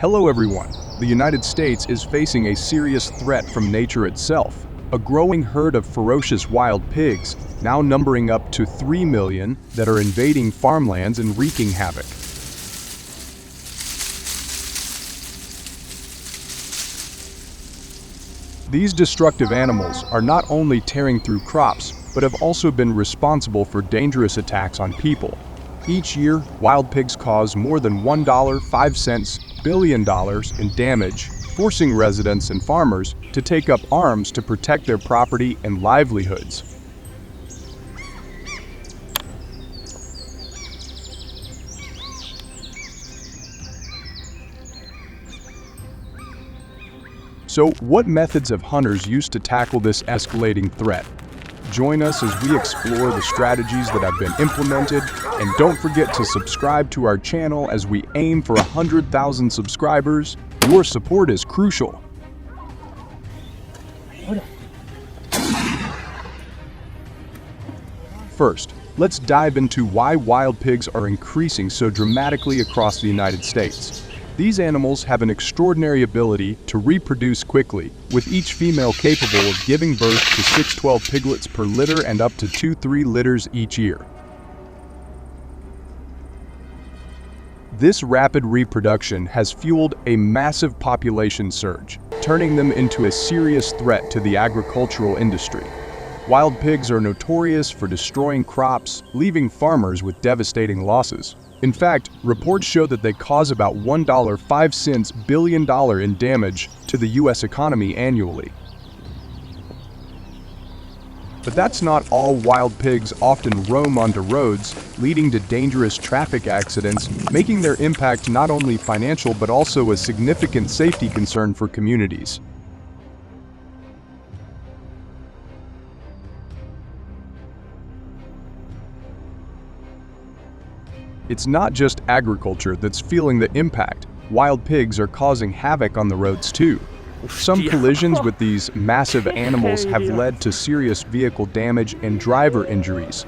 Hello everyone. The United States is facing a serious threat from nature itself. A growing herd of ferocious wild pigs, now numbering up to 3 million, that are invading farmlands and wreaking havoc. These destructive animals are not only tearing through crops, but have also been responsible for dangerous attacks on people. Each year, wild pigs cause more than $1.05 billion in damage, forcing residents and farmers to take up arms to protect their property and livelihoods. So, what methods have hunters used to tackle this escalating threat? Join us as we explore the strategies that have been implemented, and don't forget to subscribe to our channel as we aim for 100,000 subscribers. Your support is crucial. First, let's dive into why wild pigs are increasing so dramatically across the United States. These animals have an extraordinary ability to reproduce quickly, with each female capable of giving birth to 6-12 piglets per litter and up to 2-3 litters each year. This rapid reproduction has fueled a massive population surge, turning them into a serious threat to the agricultural industry. Wild pigs are notorious for destroying crops, leaving farmers with devastating losses. In fact, reports show that they cause about $1.05 billion in damage to the U.S. economy annually. But that's not all. Wild pigs often roam onto roads, leading to dangerous traffic accidents, making their impact not only financial but also a significant safety concern for communities. It's not just agriculture that's feeling the impact. Wild pigs are causing havoc on the roads too. Some collisions with these massive animals have led to serious vehicle damage and driver injuries.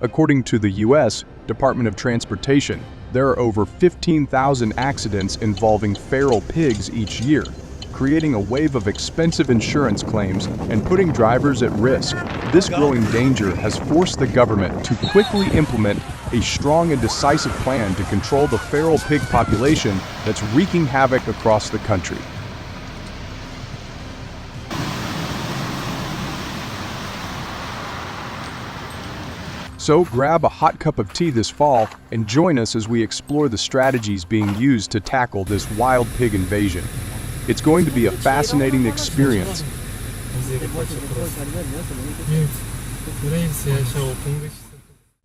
According to the U.S. Department of Transportation, there are over 15,000 accidents involving feral pigs each year, creating a wave of expensive insurance claims and putting drivers at risk. This growing danger has forced the government to quickly implement a strong and decisive plan to control the feral pig population that's wreaking havoc across the country. So grab a hot cup of tea this fall and join us as we explore the strategies being used to tackle this wild pig invasion. It's going to be a fascinating experience.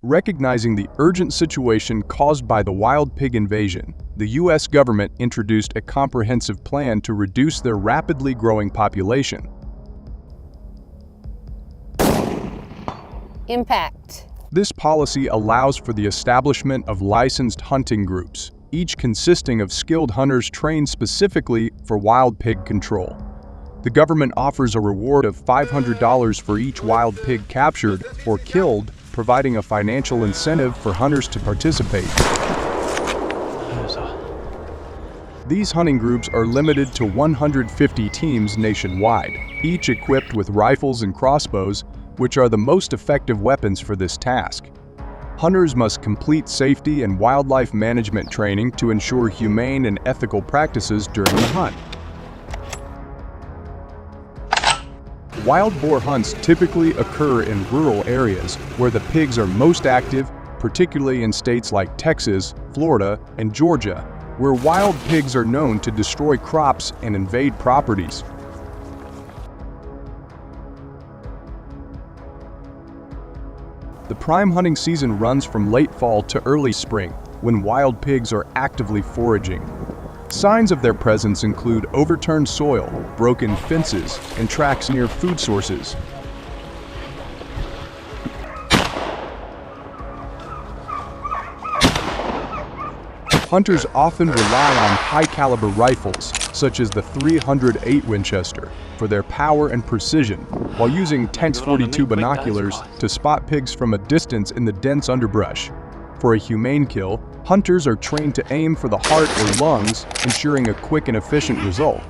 Recognizing the urgent situation caused by the wild pig invasion, the U.S. government introduced a comprehensive plan to reduce their rapidly growing population. Impact. This policy allows for the establishment of licensed hunting groups, each consisting of skilled hunters trained specifically for wild pig control. The government offers a reward of $500 for each wild pig captured or killed, providing a financial incentive for hunters to participate. These hunting groups are limited to 150 teams nationwide, each equipped with rifles and crossbows, which are the most effective weapons for this task. Hunters must complete safety and wildlife management training to ensure humane and ethical practices during the hunt. Wild boar hunts typically occur in rural areas where the pigs are most active, particularly in states like Texas, Florida, and Georgia, where wild pigs are known to destroy crops and invade properties. The prime hunting season runs from late fall to early spring, when wild pigs are actively foraging. Signs of their presence include overturned soil, broken fences, and tracks near food sources. Hunters often rely on high-caliber rifles, such as the .308 Winchester, for their power and precision, while using .42 binoculars to spot pigs from a distance in the dense underbrush. For a humane kill, hunters are trained to aim for the heart or lungs, ensuring a quick and efficient result.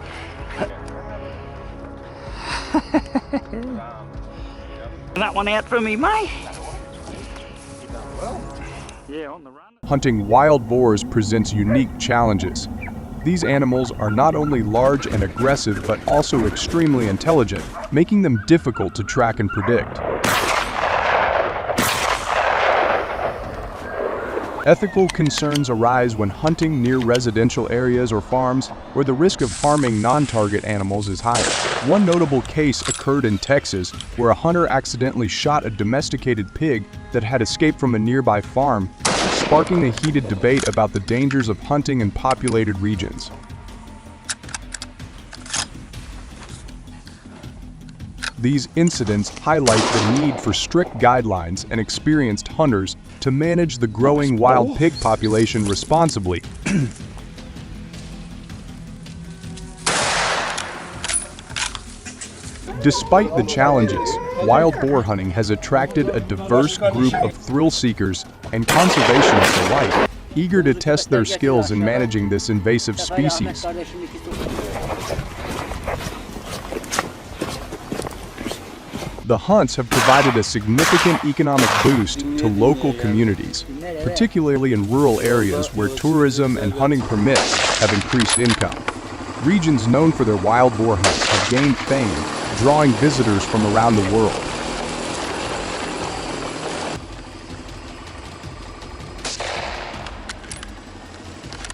That one out for me, mate. Yeah, on the run. Hunting wild boars presents unique challenges. These animals are not only large and aggressive, but also extremely intelligent, making them difficult to track and predict. Ethical concerns arise when hunting near residential areas or farms where the risk of harming non-target animals is higher. One notable case occurred in Texas, where a hunter accidentally shot a domesticated pig that had escaped from a nearby farm, sparking a heated debate about the dangers of hunting in populated regions. These incidents highlight the need for strict guidelines and experienced hunters to manage the growing wild pig population responsibly. Despite the challenges, wild boar hunting has attracted a diverse group of thrill seekers and conservationists alike, eager to test their skills in managing this invasive species. The hunts have provided a significant economic boost to local communities, particularly in rural areas where tourism and hunting permits have increased income. Regions known for their wild boar hunts have gained fame, drawing visitors from around the world.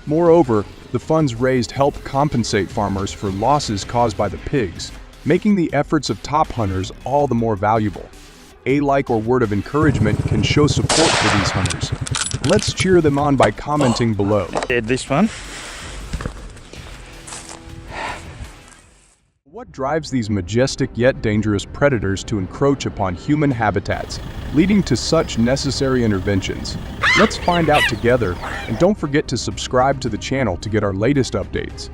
Moreover, the funds raised help compensate farmers for losses caused by the pigs, making the efforts of top hunters all the more valuable. A like or word of encouragement can show support for these hunters. Let's cheer them on by commenting below. This one. What drives these majestic yet dangerous predators to encroach upon human habitats, leading to such necessary interventions? Let's find out together, and don't forget to subscribe to the channel to get our latest updates.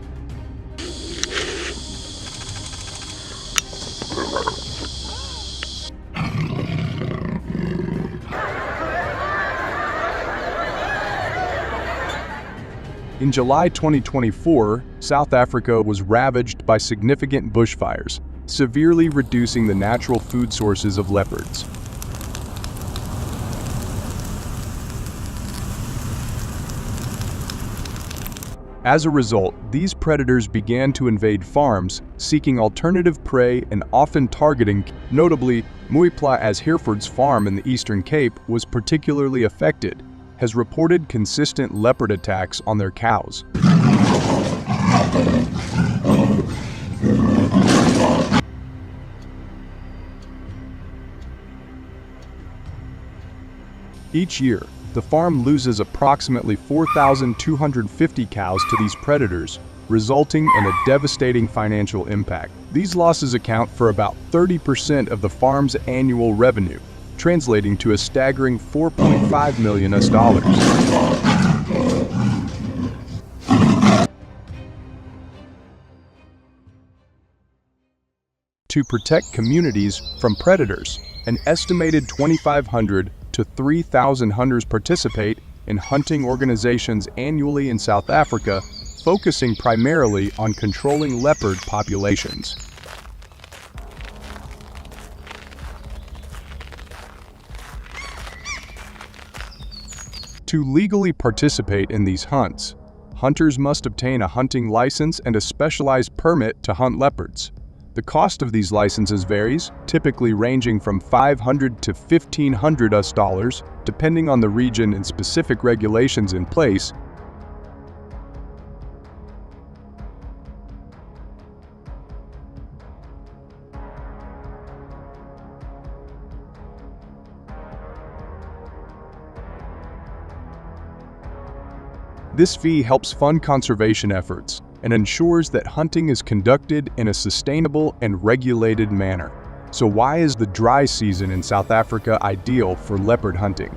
In July 2024, South Africa was ravaged by significant bushfires, severely reducing the natural food sources of leopards. As a result, these predators began to invade farms, seeking alternative prey and often targeting. Notably, Muipla as Hereford's farm in the Eastern Cape was particularly affected, has reported consistent leopard attacks on their cows. Each year, the farm loses approximately 4,250 cows to these predators, resulting in a devastating financial impact. These losses account for about 30% of the farm's annual revenue, translating to a staggering $4.5 million. To protect communities from predators, an estimated 2,500 to 3,000 hunters participate in hunting organizations annually in South Africa, focusing primarily on controlling leopard populations. To legally participate in these hunts, hunters must obtain a hunting license and a specialized permit to hunt leopards. The cost of these licenses varies, typically ranging from $500 to $1,500, depending on the region and specific regulations in place. This fee helps fund conservation efforts and ensures that hunting is conducted in a sustainable and regulated manner. So why is the dry season in South Africa ideal for leopard hunting?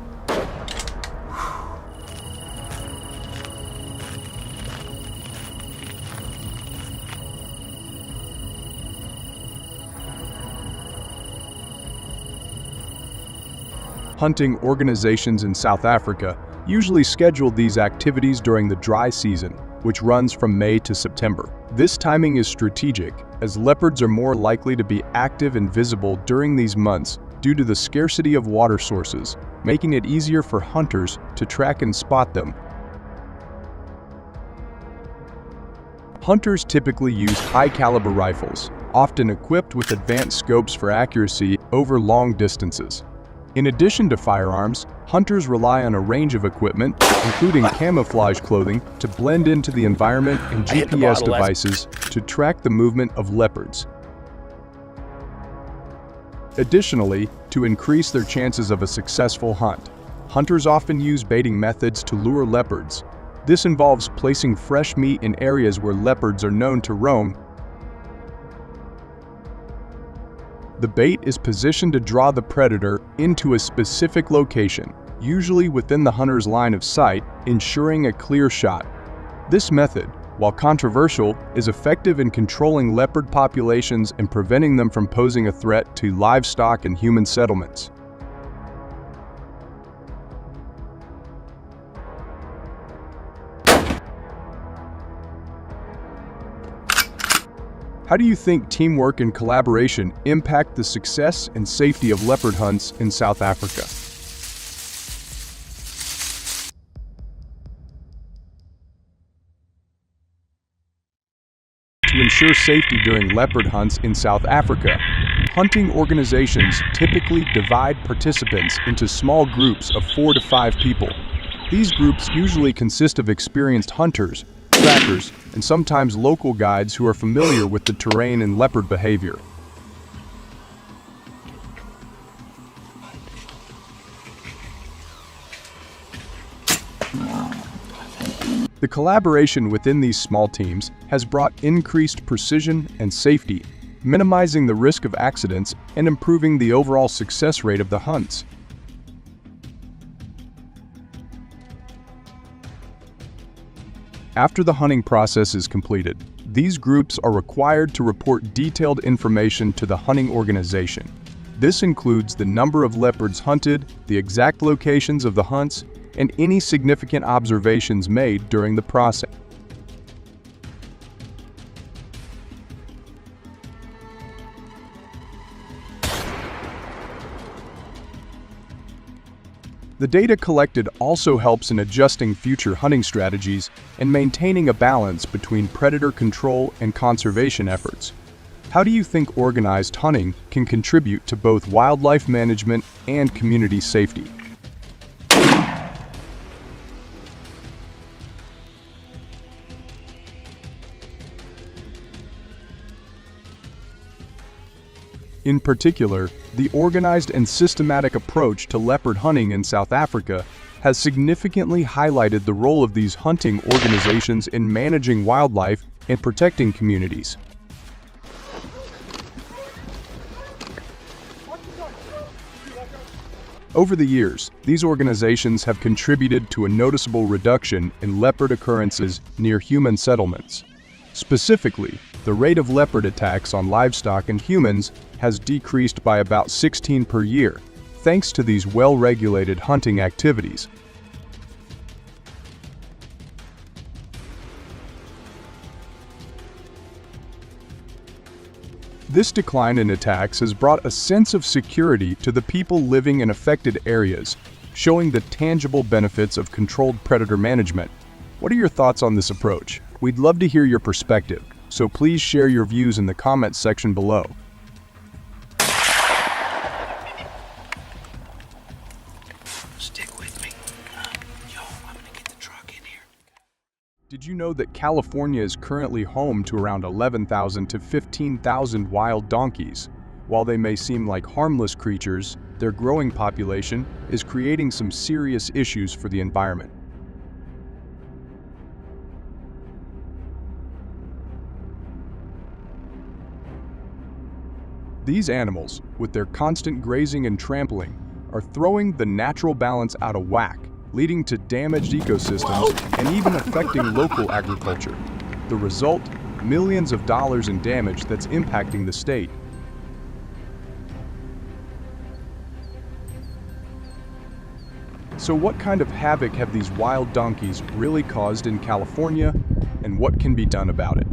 Hunting organizations in South Africa usually schedule these activities during the dry season, which runs from May to September. This timing is strategic, as leopards are more likely to be active and visible during these months due to the scarcity of water sources, making it easier for hunters to track and spot them. Hunters typically use high-caliber rifles, often equipped with advanced scopes for accuracy over long distances. In addition to firearms, hunters rely on a range of equipment, including camouflage clothing, to blend into the environment and GPS devices to track the movement of leopards. Additionally, to increase their chances of a successful hunt, hunters often use baiting methods to lure leopards. This involves placing fresh meat in areas where leopards are known to roam. The bait is positioned to draw the predator into a specific location, usually within the hunter's line of sight, ensuring a clear shot. This method, while controversial, is effective in controlling leopard populations and preventing them from posing a threat to livestock and human settlements. How do you think teamwork and collaboration impact the success and safety of leopard hunts in South Africa? To ensure safety during leopard hunts in South Africa, hunting organizations typically divide participants into small groups of 4 to 5 people. These groups usually consist of experienced hunters, trackers, and sometimes local guides who are familiar with the terrain and leopard behavior. The collaboration within these small teams has brought increased precision and safety, minimizing the risk of accidents and improving the overall success rate of the hunts. After the hunting process is completed, these groups are required to report detailed information to the hunting organization. This includes the number of leopards hunted, the exact locations of the hunts, and any significant observations made during the process. The data collected also helps in adjusting future hunting strategies and maintaining a balance between predator control and conservation efforts. How do you think organized hunting can contribute to both wildlife management and community safety? In particular, the organized and systematic approach to leopard hunting in South Africa has significantly highlighted the role of these hunting organizations in managing wildlife and protecting communities. Over the years, these organizations have contributed to a noticeable reduction in leopard occurrences near human settlements. Specifically, the rate of leopard attacks on livestock and humans has decreased by about 16 per year, thanks to these well-regulated hunting activities. This decline in attacks has brought a sense of security to the people living in affected areas, showing the tangible benefits of controlled predator management. What are your thoughts on this approach? We'd love to hear your perspective, so please share your views in the comments section below. Stick with me. Yo, I'm gonna get the truck in here. Did you know that California is currently home to around 11,000 to 15,000 wild donkeys? While they may seem like harmless creatures, their growing population is creating some serious issues for the environment. These animals, with their constant grazing and trampling, are throwing the natural balance out of whack, leading to damaged ecosystems and even affecting local agriculture. The result, millions of dollars in damage that's impacting the state. So what kind of havoc have these wild donkeys really caused in California, and what can be done about it?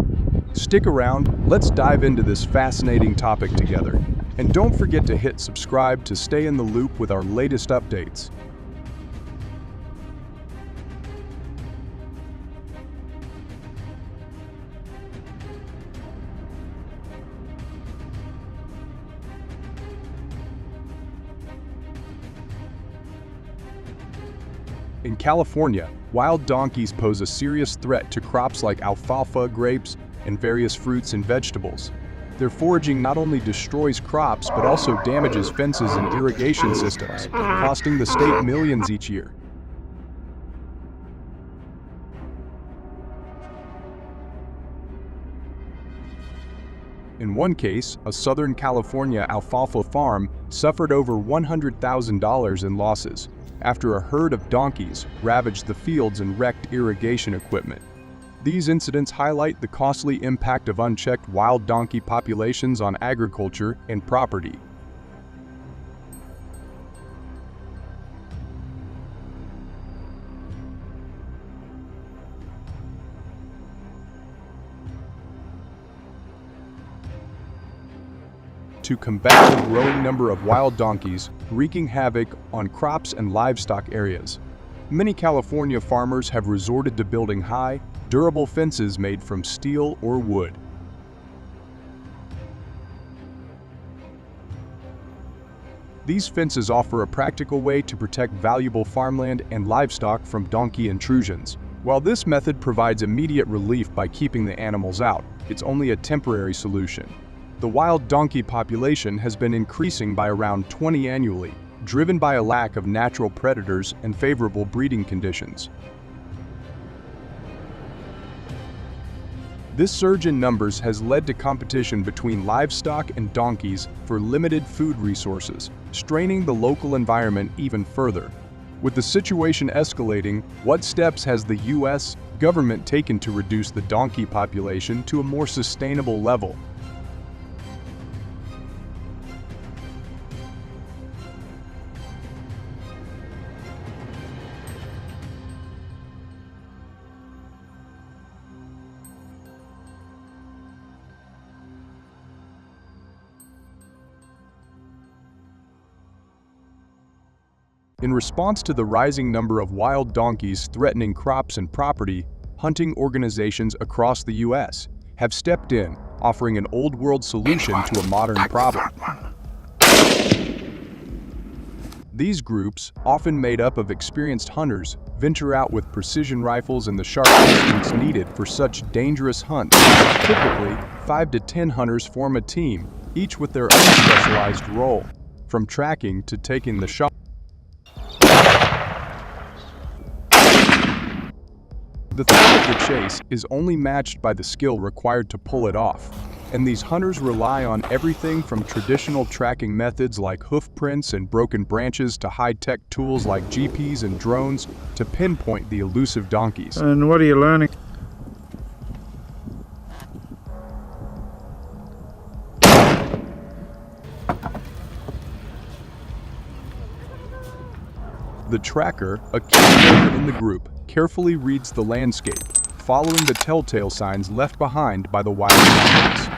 Stick around, let's dive into this fascinating topic together. And don't forget to hit subscribe to stay in the loop with our latest updates. In California, wild donkeys pose a serious threat to crops like alfalfa, grapes, and various fruits and vegetables. Their foraging not only destroys crops but also damages fences and irrigation systems, costing the state millions each year. In one case, a Southern California alfalfa farm suffered over $100,000 in losses after a herd of donkeys ravaged the fields and wrecked irrigation equipment. These incidents highlight the costly impact of unchecked wild donkey populations on agriculture and property. To combat the growing number of wild donkeys wreaking havoc on crops and livestock areas, many California farmers have resorted to building high, durable fences made from steel or wood. These fences offer a practical way to protect valuable farmland and livestock from donkey intrusions. While this method provides immediate relief by keeping the animals out, it's only a temporary solution. The wild donkey population has been increasing by around 20 annually, driven by a lack of natural predators and favorable breeding conditions. This surge in numbers has led to competition between livestock and donkeys for limited food resources, straining the local environment even further. With the situation escalating, what steps has the U.S. government taken to reduce the donkey population to a more sustainable level? In response to the rising number of wild donkeys threatening crops and property, hunting organizations across the U.S. have stepped in, offering an old-world solution to a modern problem. These groups, often made up of experienced hunters, venture out with precision rifles and the sharp instincts needed for such dangerous hunts. Typically, 5 to 10 hunters form a team, each with their own specialized role, from tracking to taking the shot. The thrill of the chase is only matched by the skill required to pull it off, and these hunters rely on everything from traditional tracking methods like hoof prints and broken branches to high-tech tools like GPS and drones to pinpoint the elusive donkeys. And what are you learning? The tracker, a key member in the group, carefully reads the landscape, following the telltale signs left behind by the wild donkeys.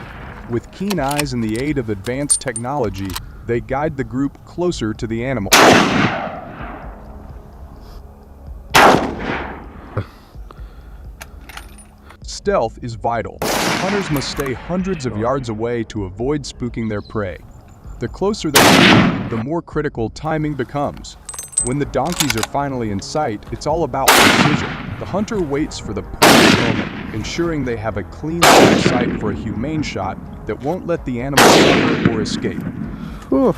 With keen eyes and the aid of advanced technology, they guide the group closer to the animal. Stealth is vital. Hunters must stay hundreds of yards away to avoid spooking their prey. The closer they get, the more critical timing becomes. When the donkeys are finally in sight, it's all about precision. The hunter waits for the perfect moment, ensuring they have a clean line of sight for a humane shot that won't let the animal suffer or escape. Oof.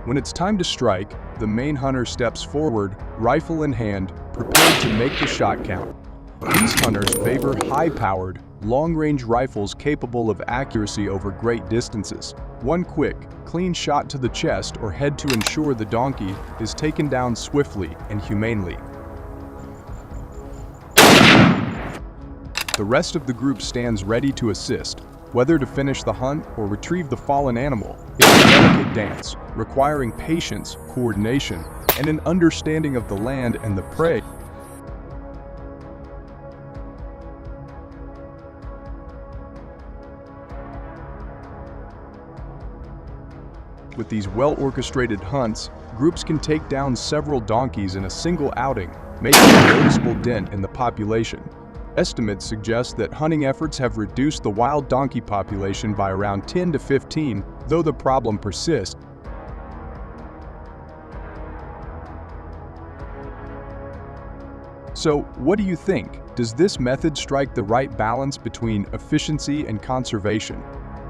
When it's time to strike, the main hunter steps forward, rifle in hand, prepared to make the shot count. These hunters favor high-powered, long-range rifles capable of accuracy over great distances. One quick, clean shot to the chest or head to ensure the donkey is taken down swiftly and humanely. The rest of the group stands ready to assist, Whether to finish the hunt or retrieve the fallen animal, it's a delicate dance, requiring patience, coordination, and an understanding of the land and the prey. With these well-orchestrated hunts, groups can take down several donkeys in a single outing, making a noticeable dent in the population. Estimates suggest that hunting efforts have reduced the wild donkey population by around 10 to 15, though the problem persists. So, what do you think? Does this method strike the right balance between efficiency and conservation?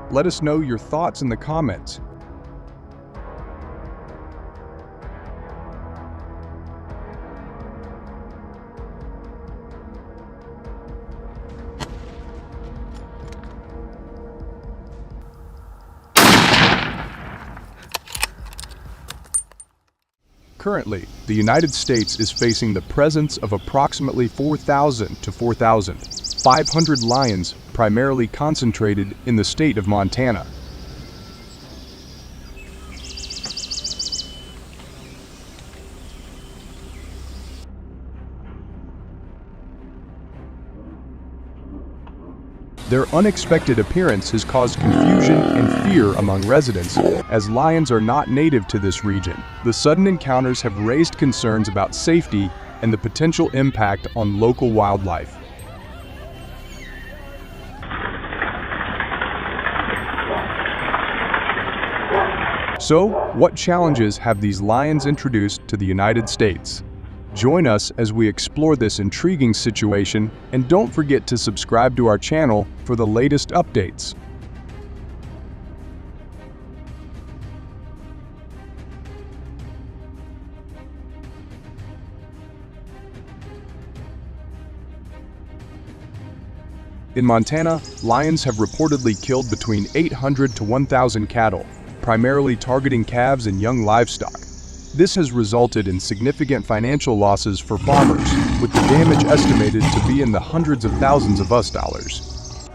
Let us know your thoughts in the comments. Currently, the United States is facing the presence of approximately 4,000 to 4,500 lions, primarily concentrated in the state of Montana. Their unexpected appearance has caused confusion and fear among residents, as lions are not native to this region. The sudden encounters have raised concerns about safety and the potential impact on local wildlife. So, what challenges have these lions introduced to the United States? Join us as we explore this intriguing situation, and don't forget to subscribe to our channel for the latest updates. In Montana, lions have reportedly killed between 800 to 1,000 cattle, primarily targeting calves and young livestock. This has resulted in significant financial losses for farmers, with the damage estimated to be in the hundreds of thousands of US dollars.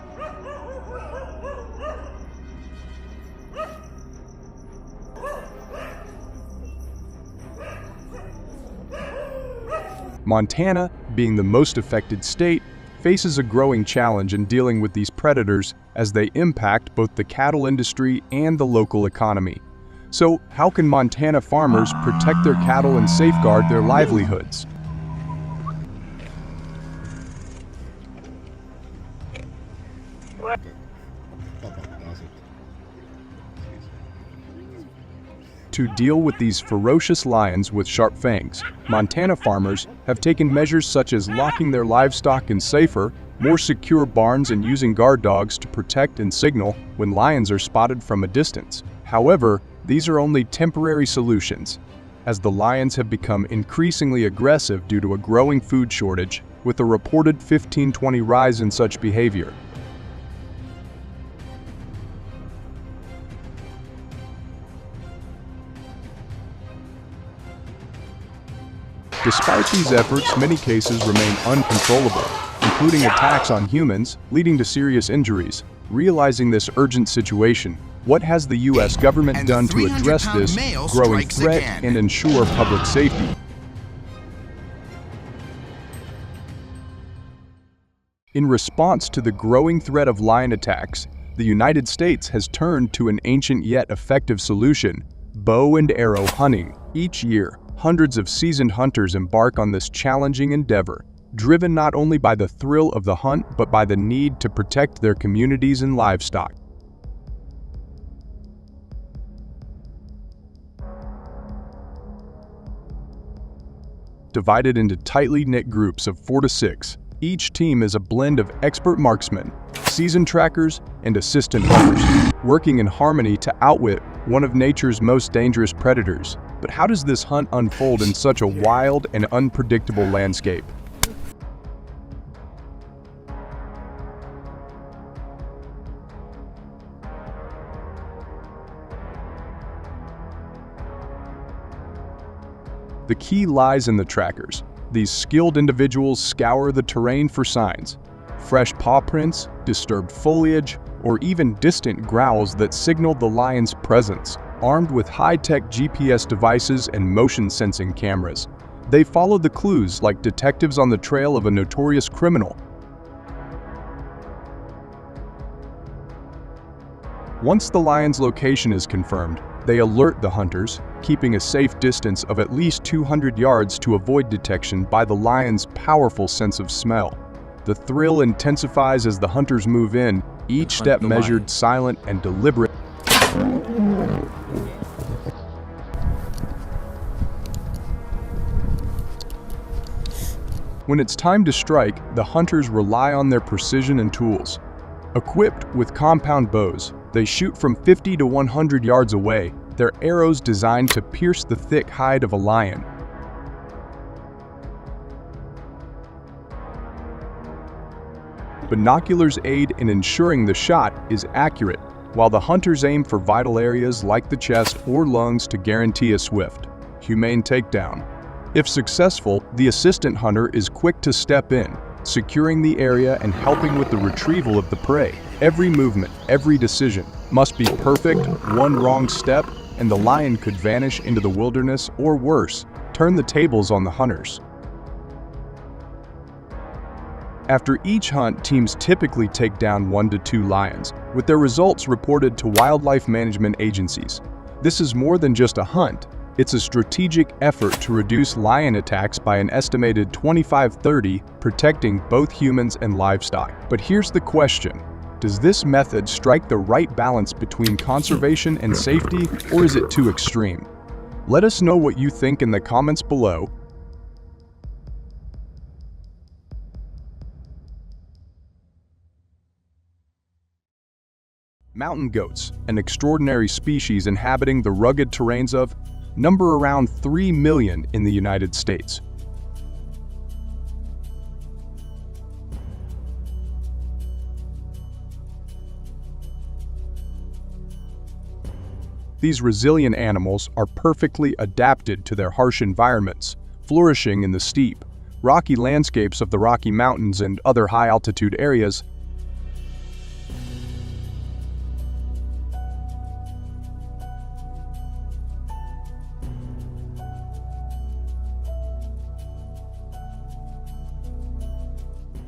Montana, being the most affected state, faces a growing challenge in dealing with these predators as they impact both the cattle industry and the local economy. So, how can Montana farmers protect their cattle and safeguard their livelihoods? To deal with these ferocious lions with sharp fangs, Montana farmers have taken measures such as locking their livestock in safer, more secure barns and using guard dogs to protect and signal when lions are spotted from a distance. However, these are only temporary solutions, as the lions have become increasingly aggressive due to a growing food shortage, with a reported 15-20% rise in such behavior. Despite these efforts, many cases remain uncontrollable, including attacks on humans, leading to serious injuries. Realizing this urgent situation, what has the U.S. government done to address this growing threat and ensure public safety? In response to the growing threat of lion attacks, the United States has turned to an ancient yet effective solution: bow and arrow hunting. Each year, hundreds of seasoned hunters embark on this challenging endeavor, driven not only by the thrill of the hunt but by the need to protect their communities and livestock. Divided into tightly knit groups of 4 to 6, each team is a blend of expert marksmen, seasoned trackers, and assistant hunters, working in harmony to outwit one of nature's most dangerous predators. But how does this hunt unfold in such a wild and unpredictable landscape? The key lies in the trackers. These skilled individuals scour the terrain for signs: fresh paw prints, disturbed foliage, or even distant growls that signal the lion's presence. Armed with high-tech GPS devices and motion-sensing cameras, they follow the clues like detectives on the trail of a notorious criminal. Once the lion's location is confirmed, they alert the hunters, keeping a safe distance of at least 200 yards to avoid detection by the lion's powerful sense of smell. The thrill intensifies as the hunters move in, each step measured, silent, and deliberate. When it's time to strike, the hunters rely on their precision and tools. Equipped with compound bows, they shoot from 50 to 100 yards away, their arrows designed to pierce the thick hide of a lion. Binoculars aid in ensuring the shot is accurate, while the hunters aim for vital areas like the chest or lungs to guarantee a swift, humane takedown. If successful, the assistant hunter is quick to step in, securing the area and helping with the retrieval of the prey. Every movement, every decision must be perfect. One wrong step, and the lion could vanish into the wilderness or worse, turn the tables on the hunters. After each hunt, teams typically take down 1 to 2 lions, with their results reported to wildlife management agencies. This is more than just a hunt. It's a strategic effort to reduce lion attacks by an estimated 25-30, protecting both humans and livestock. But here's the question: does this method strike the right balance between conservation and safety, or is it too extreme? Let us know what you think in the comments below. Mountain goats, an extraordinary species inhabiting the rugged terrains of, number around 3 million in the United States. These resilient animals are perfectly adapted to their harsh environments, flourishing in the steep, rocky landscapes of the Rocky Mountains and other high-altitude areas.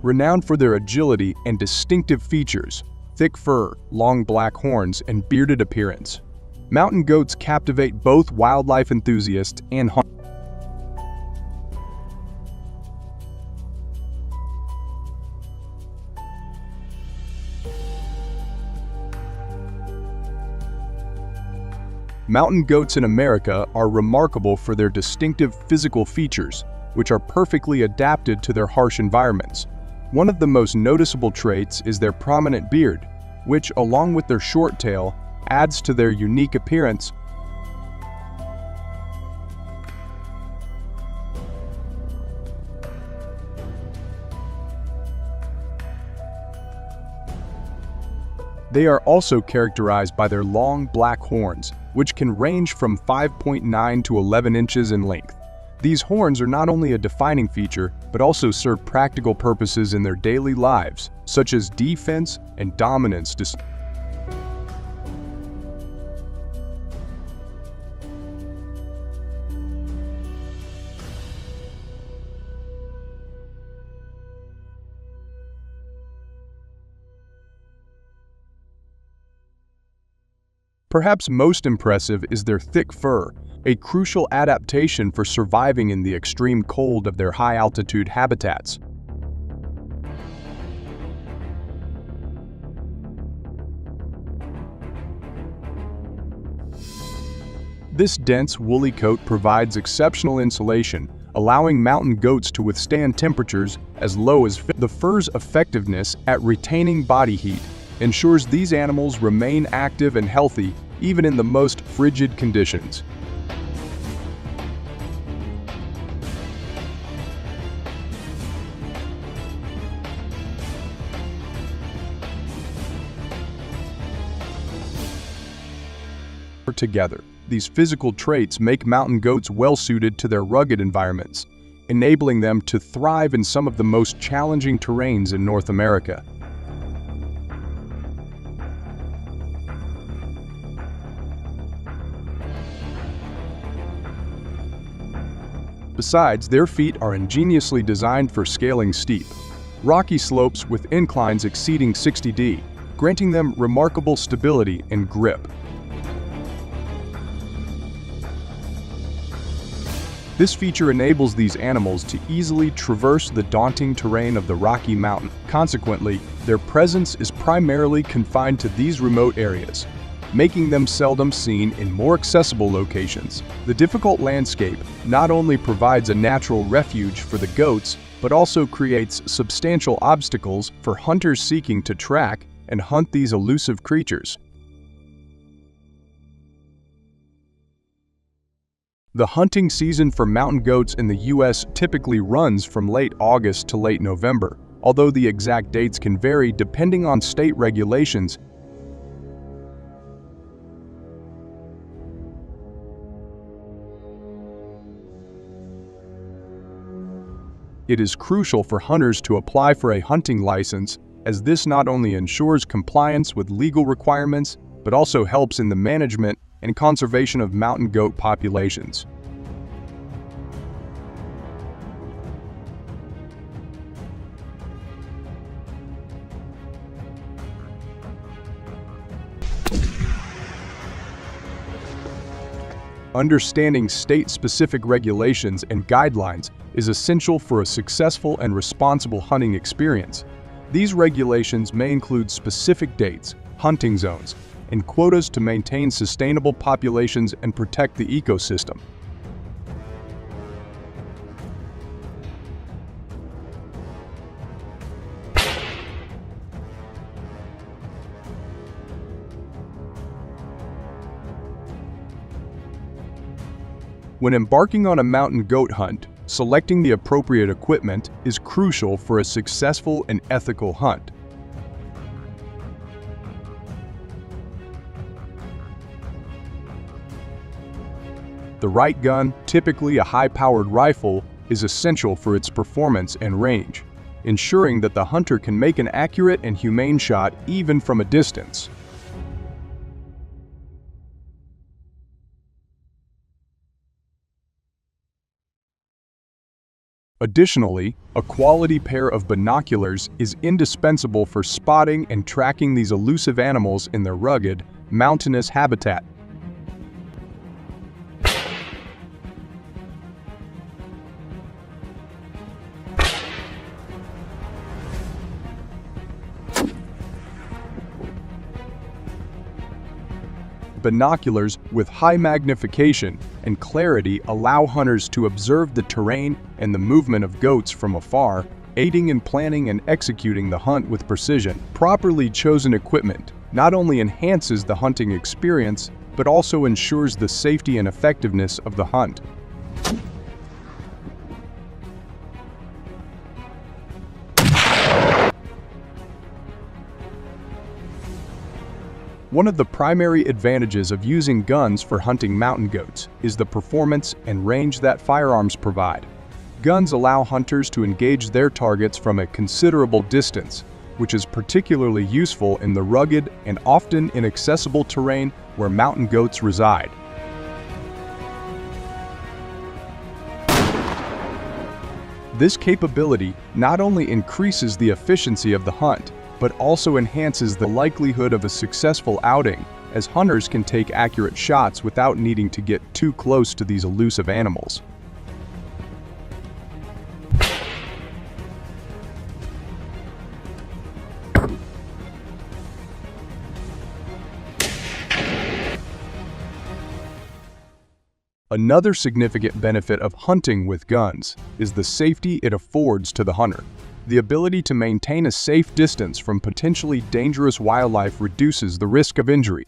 Renowned for their agility and distinctive features, thick fur, long black horns, and bearded appearance. Mountain goats captivate both wildlife enthusiasts and hunters. Mountain goats in America are remarkable for their distinctive physical features, which are perfectly adapted to their harsh environments. One of the most noticeable traits is their prominent beard, which, along with their short tail, adds to their unique appearance. They are also characterized by their long black horns, which can range from 5.9 to 11 inches in length. These horns are not only a defining feature, but also serve practical purposes in their daily lives, such as defense and dominance. Perhaps most impressive is their thick fur, a crucial adaptation for surviving in the extreme cold of their high-altitude habitats. This dense, woolly coat provides exceptional insulation, allowing mountain goats to withstand temperatures as low as 50. The fur's effectiveness at retaining body heat ensures these animals remain active and healthy even in the most frigid conditions. Together, these physical traits make mountain goats well-suited to their rugged environments, enabling them to thrive in some of the most challenging terrains in North America. Besides, their feet are ingeniously designed for scaling steep, rocky slopes with inclines exceeding 60°, granting them remarkable stability and grip. This feature enables these animals to easily traverse the daunting terrain of the Rocky Mountain. Consequently, their presence is primarily confined to these remote areas, making them seldom seen in more accessible locations. The difficult landscape not only provides a natural refuge for the goats, but also creates substantial obstacles for hunters seeking to track and hunt these elusive creatures. The hunting season for mountain goats in the U.S. typically runs from late August to late November, although the exact dates can vary depending on state regulations. It is crucial for hunters to apply for a hunting license, as this not only ensures compliance with legal requirements, but also helps in the management and conservation of mountain goat populations. Understanding state-specific regulations and guidelines is essential for a successful and responsible hunting experience. These regulations may include specific dates, hunting zones, and quotas to maintain sustainable populations and protect the ecosystem. When embarking on a mountain goat hunt, selecting the appropriate equipment is crucial for a successful and ethical hunt. The right gun, typically a high-powered rifle, is essential for its performance and range, ensuring that the hunter can make an accurate and humane shot even from a distance. Additionally, a quality pair of binoculars is indispensable for spotting and tracking these elusive animals in their rugged, mountainous habitat. Binoculars with high magnification and clarity allow hunters to observe the terrain and the movement of goats from afar, aiding in planning and executing the hunt with precision. Properly chosen equipment not only enhances the hunting experience, but also ensures the safety and effectiveness of the hunt. One of the primary advantages of using guns for hunting mountain goats is the performance and range that firearms provide. Guns allow hunters to engage their targets from a considerable distance, which is particularly useful in the rugged and often inaccessible terrain where mountain goats reside. This capability not only increases the efficiency of the hunt, but also enhances the likelihood of a successful outing, as hunters can take accurate shots without needing to get too close to these elusive animals. Another significant benefit of hunting with guns is the safety it affords to the hunter. The ability to maintain a safe distance from potentially dangerous wildlife reduces the risk of injury.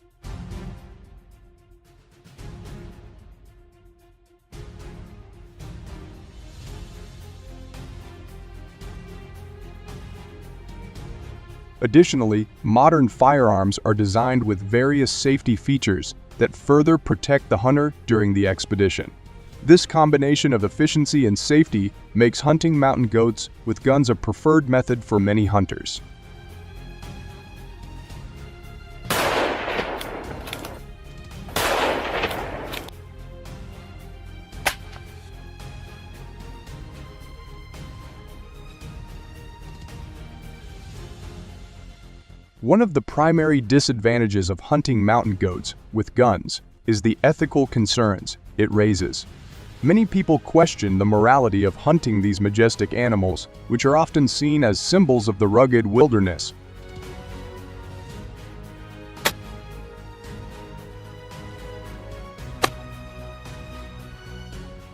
Additionally, modern firearms are designed with various safety features that further protect the hunter during the expedition. This combination of efficiency and safety makes hunting mountain goats with guns a preferred method for many hunters. One of the primary disadvantages of hunting mountain goats with guns is the ethical concerns it raises. Many people question the morality of hunting these majestic animals, which are often seen as symbols of the rugged wilderness.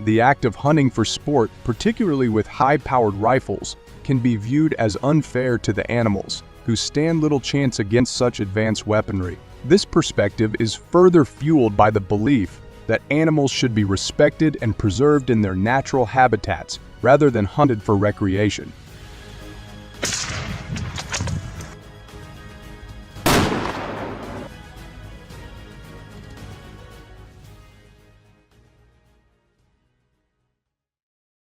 The act of hunting for sport, particularly with high-powered rifles, can be viewed as unfair to the animals, who stand little chance against such advanced weaponry. This perspective is further fueled by the belief that animals should be respected and preserved in their natural habitats rather than hunted for recreation.